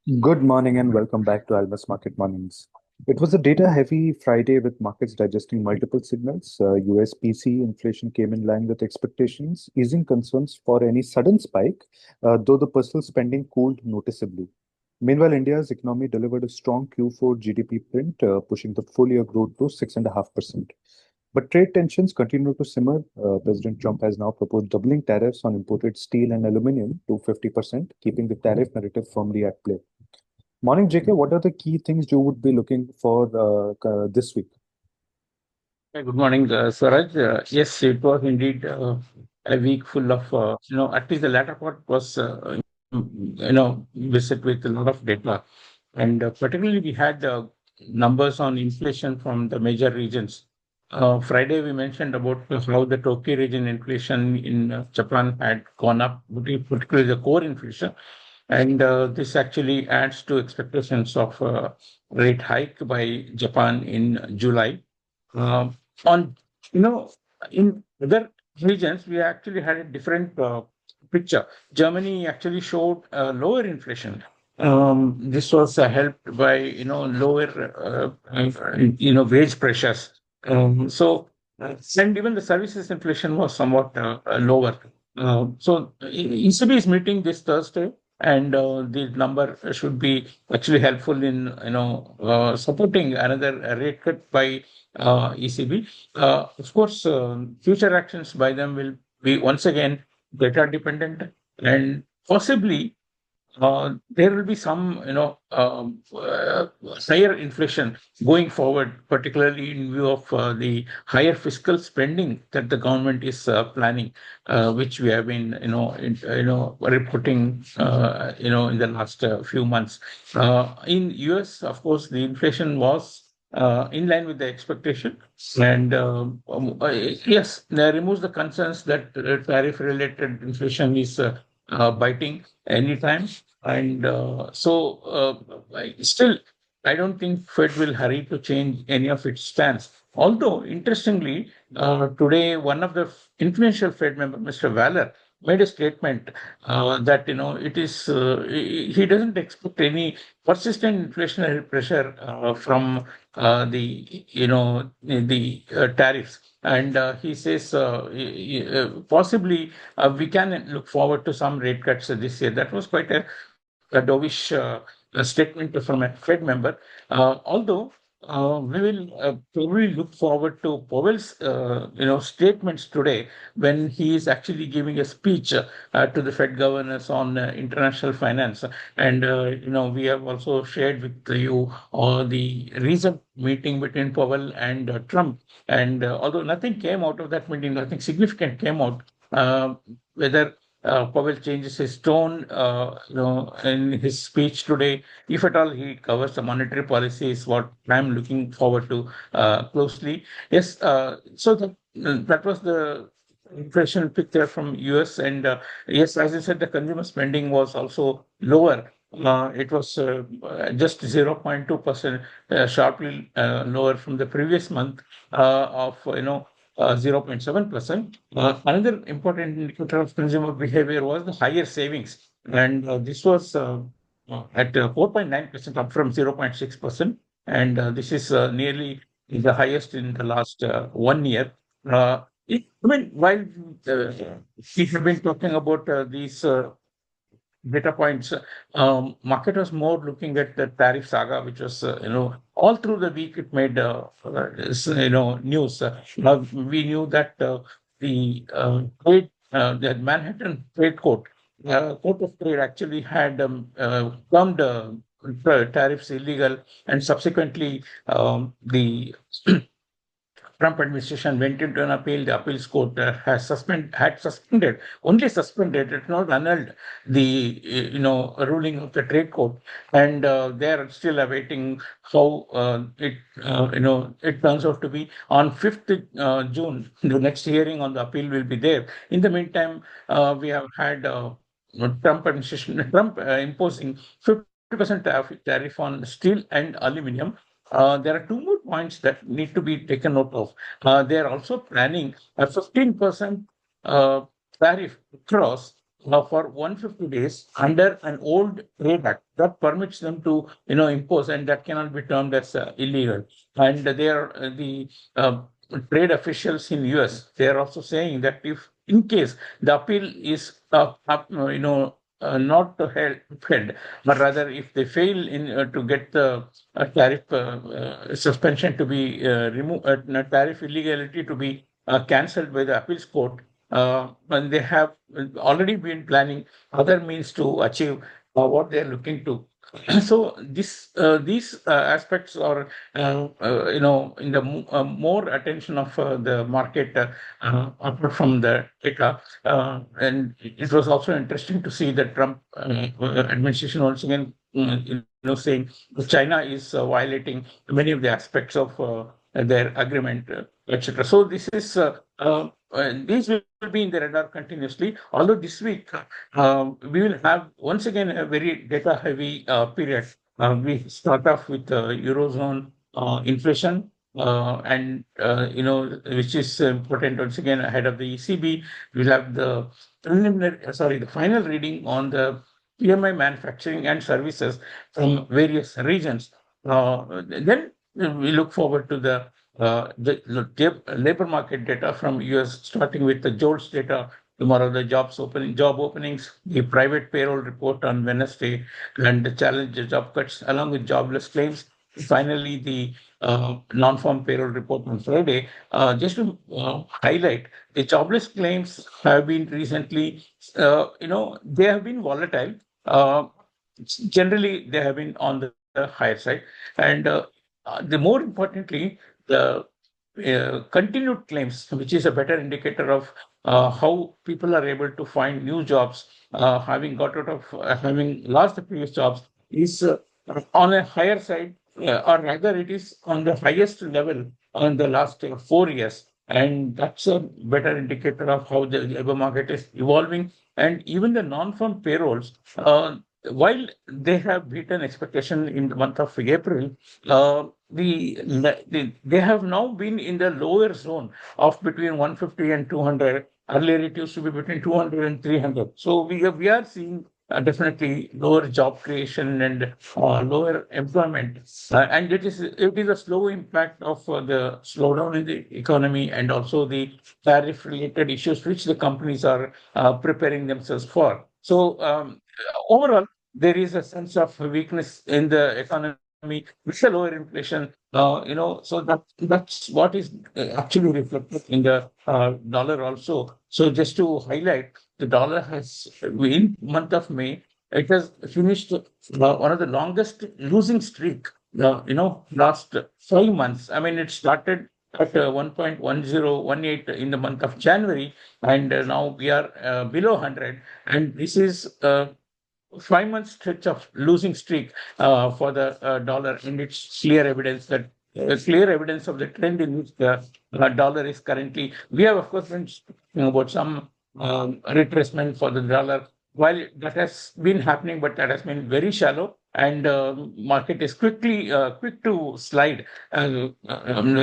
Good morning and welcome back to Almus Market Mornings. It was a data heavy Friday with markets digesting multiple signals. US PCE inflation came in line with expectations, easing concerns for any sudden spike, though the personal spending cooled noticeably. Meanwhile, India's economy delivered a strong Q4 GDP print, pushing the full year growth to 6.5%. But trade tensions continue to simmer. President Trump has now proposed doubling tariffs on imported steel and aluminum to 50%, keeping the tariff narrative firmly at play. Morning, JK. What are the key things you would be looking for this week? Good morning, Swaraj. Yes, it was indeed a week full of, at least the latter part was, visit with a lot of data. And particularly, we had numbers on inflation from the major regions. Friday, we mentioned about how the Tokyo region inflation in Japan had gone up, particularly the core inflation. And this actually adds to expectations of rate hike by Japan in July. Um, on you know in other regions, we actually had a different picture. Germany actually showed lower inflation. This was helped by lower wage pressures. And even the services inflation was somewhat lower. ECB is meeting this Thursday, and the number should be actually helpful in supporting another rate cut by ECB. Of course, future actions by them will be once again data dependent, and possibly there will be some, higher inflation going forward, particularly in view of the higher fiscal spending that the government is planning, which we have been, reporting, in the last few months. In US, of course, the inflation was in line with the expectation, and yes, that removes the concerns that tariff-related inflation is biting anytime. And still, I don't think Fed will hurry to change any of its stance. Although, interestingly, today one of the influential Fed member, Mr. Waller, made a statement that it is he doesn't expect any persistent inflationary pressure from the tariffs, and he says possibly we can look forward to some rate cuts this year. That was quite a dovish statement from a Fed member. Although we will probably look forward to Powell's, statements today when he is actually giving a speech to the Fed governors on international finance. And we have also shared with you the recent meeting between Powell and Trump. And although nothing came out of that meeting, nothing significant came out. Uh, Whether Powell changes his tone, in his speech today. If at all he covers the monetary policy, is what I'm looking forward to closely. Yes, that was the inflation picture from US, and yes, as I said, the consumer spending was also lower. It was just 0.2%, sharply lower from the previous month of 0.7%. Another important indicator of consumer behavior was the higher savings, and this was at 4.9%, up from 0.6%, and this is nearly the highest in the last 1 year. I mean, while uh, we have been talking about these data points, market was more looking at the tariff saga, which was, all through the week it made, news. We knew that the Manhattan Trade Court of Trade actually had termed tariffs illegal, and subsequently the Trump administration went into an appeal. The appeals court had suspended, only suspended, it not annulled the ruling of the trade court, and they are still awaiting how it turns out to be on 5th June. The next hearing on the appeal will be there. In the meantime, we have had Trump imposing 50% tariff on steel and aluminum. There are two more points that need to be taken note of. They are also planning a 15% uh, tariff across for 150 days under an old trade act that permits them to impose, and that cannot be termed as illegal. And they are the trade officials in US, they are also saying that if in case the appeal is not held, but rather if they fail in to get the tariff suspension to be removed, tariff illegality to be cancelled by the appeals court, and they have already been planning other means to achieve what they are looking to. So these aspects are in the more attention of the market, apart from the data. And it was also interesting to see the Trump administration once again saying that China is violating many of the aspects of their agreement, etc. So this is these will be in the radar continuously. Although this week we will have once again a very data heavy period. We start off with Eurozone inflation, and which is important once again ahead of the ECB. We'll have the the final reading on the PMI manufacturing and services from various regions. Then we look forward to the labor market data from US, starting with the JOLTS data tomorrow, the job openings, the private payroll report on Wednesday, and the challenge job cuts along with jobless claims. Finally, the non-farm payroll report on Friday. Just to highlight, the jobless claims have been recently, they have been volatile. Uh, Generally, they have been on the higher side, and the more importantly, the continued claims, which is a better indicator of how people are able to find new jobs, having got out of having lost the previous jobs, is on a higher side, or rather, it is on the highest level on the last 4 years. And that's a better indicator of how the labor market is evolving. And even the non-farm payrolls, while they have beaten expectation in the month of April, they have now been in the lower zone of between 150 and 200. Earlier, it used to be between 200 and 300. So we are seeing definitely lower job creation and lower employment, and it is a slow impact of the slowdown in the economy, and also the tariff related issues which the companies are preparing themselves for. So overall, there is a sense of weakness in the economy with a lower inflation. So that's what is actually reflected in the dollar also. So just to highlight, the dollar has in month of May, it has finished one of the longest losing streak. Last 5 months. I mean, it started at 1.1018 in the month of January, and now we are below 100, and this is 5 month stretch of losing streak for the dollar, and it's clear evidence of the trend in which the dollar is currently. We have, of course, been speaking about some retracement for the dollar, while that has been happening, but that has been very shallow, and market is quick to slide the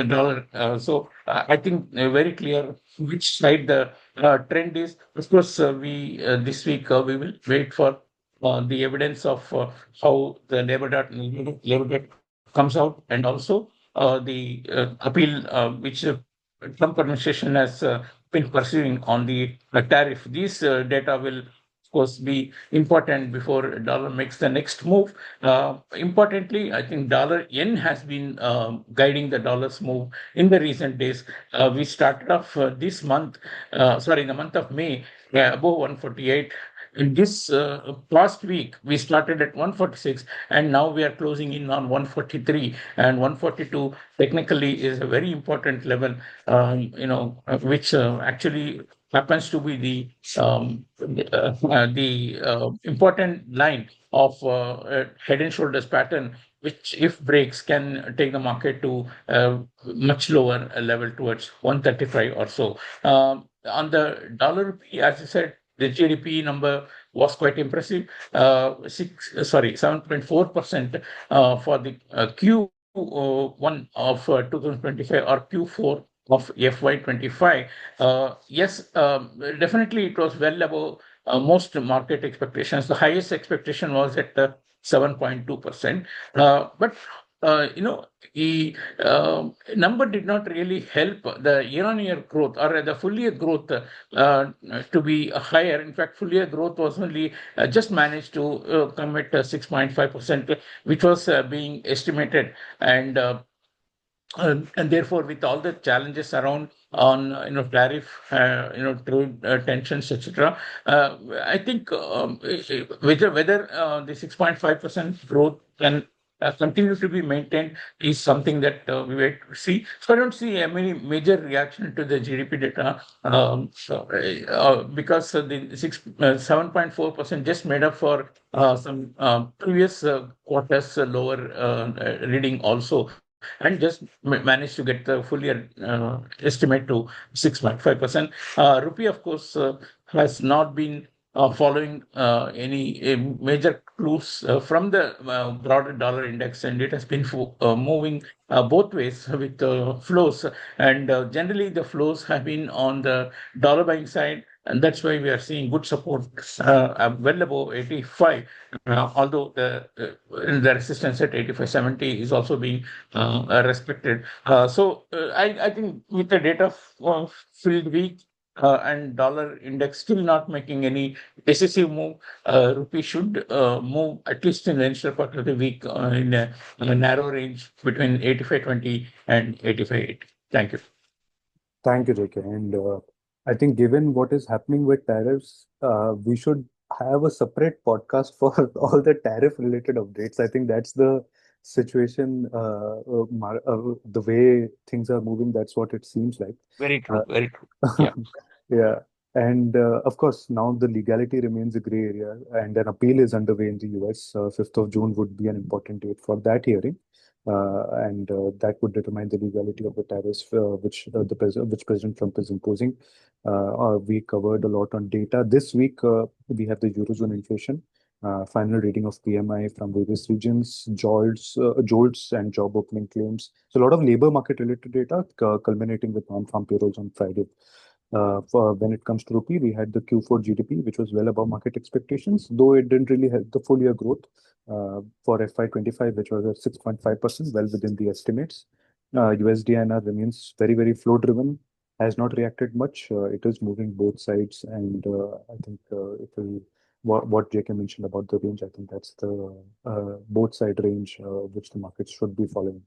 dollar. So I think very clear which side the trend is. Of course, we this week we will wait for the evidence of how the labor data comes out, and also the appeal which Trump administration has been pursuing on the tariff. These data will, of course, be important before dollar makes the next move. Importantly, I think dollar yen has been guiding the dollar's move in the recent days. We started off this month, in the month of May, above 148. In this past week, we started at 146, and now we are closing in on 143 and 142. Technically, is a very important level, which actually happens to be the important line of head and shoulders pattern, which, if breaks, can take the market to much lower level towards 135 or so. On the dollar, as I said, the GDP number was quite impressive. 7.4% for the Q1 of 2025, or Q4 of FY25. Yes, definitely it was well above most market expectations. The highest expectation was at 7.2%. But the number did not really help the year-on-year growth or the full year growth to be higher. In fact, full year growth was only just managed to come at 6.5%, which was being estimated. And therefore, with all the challenges around on tariff, trade tensions, etc., I think whether the 6.5% growth can continue to be maintained is something that we wait to see. So I don't see any major reaction to the GDP data, because the 7.4% just made up for some previous quarters lower reading also, and just managed to get the full year estimate to 6.5%. Rupee, of course, has not been following any major clues from the broader dollar index, and it has been moving both ways with flows. And generally, the flows have been on the dollar buying side, and that's why we are seeing good support well above 85. Although the resistance at 85.70 is also being respected. I think with the data filled week and dollar index still not making any decisive move, rupee should move at least in the initial part of the week in a narrow range between 85.20 and 85.80. Thank you. Thank you, JK. And I think given what is happening with tariffs, we should have a separate podcast for all the tariff related updates. I think that's the situation, the way things are moving, that's what it seems like. Very Uh, true. Very true. Yeah. Yeah. And of course, now the legality remains a gray area, and an appeal is underway in the US. 5th of June would be an important date for that hearing. And that would determine the legality of the tariffs which President Trump is imposing. We covered a lot on data. This week, we have the Eurozone inflation, final reading of PMI from various regions, jolts and job opening claims. So a lot of labor market related data, culminating with non-farm payrolls on Friday. When it comes to rupee, we had the Q4 GDP, which was well above market expectations, though it didn't really help the full year growth for FY25, which was at 6.5%, well within the estimates. USD INR remains very, very flow driven, has not reacted much. It is moving both sides, and I think it will. What JK mentioned about the range, I think that's the both side range which the markets should be following.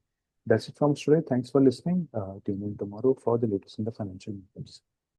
That's it from us today. Thanks for listening. Tune in tomorrow for the latest in the financial markets.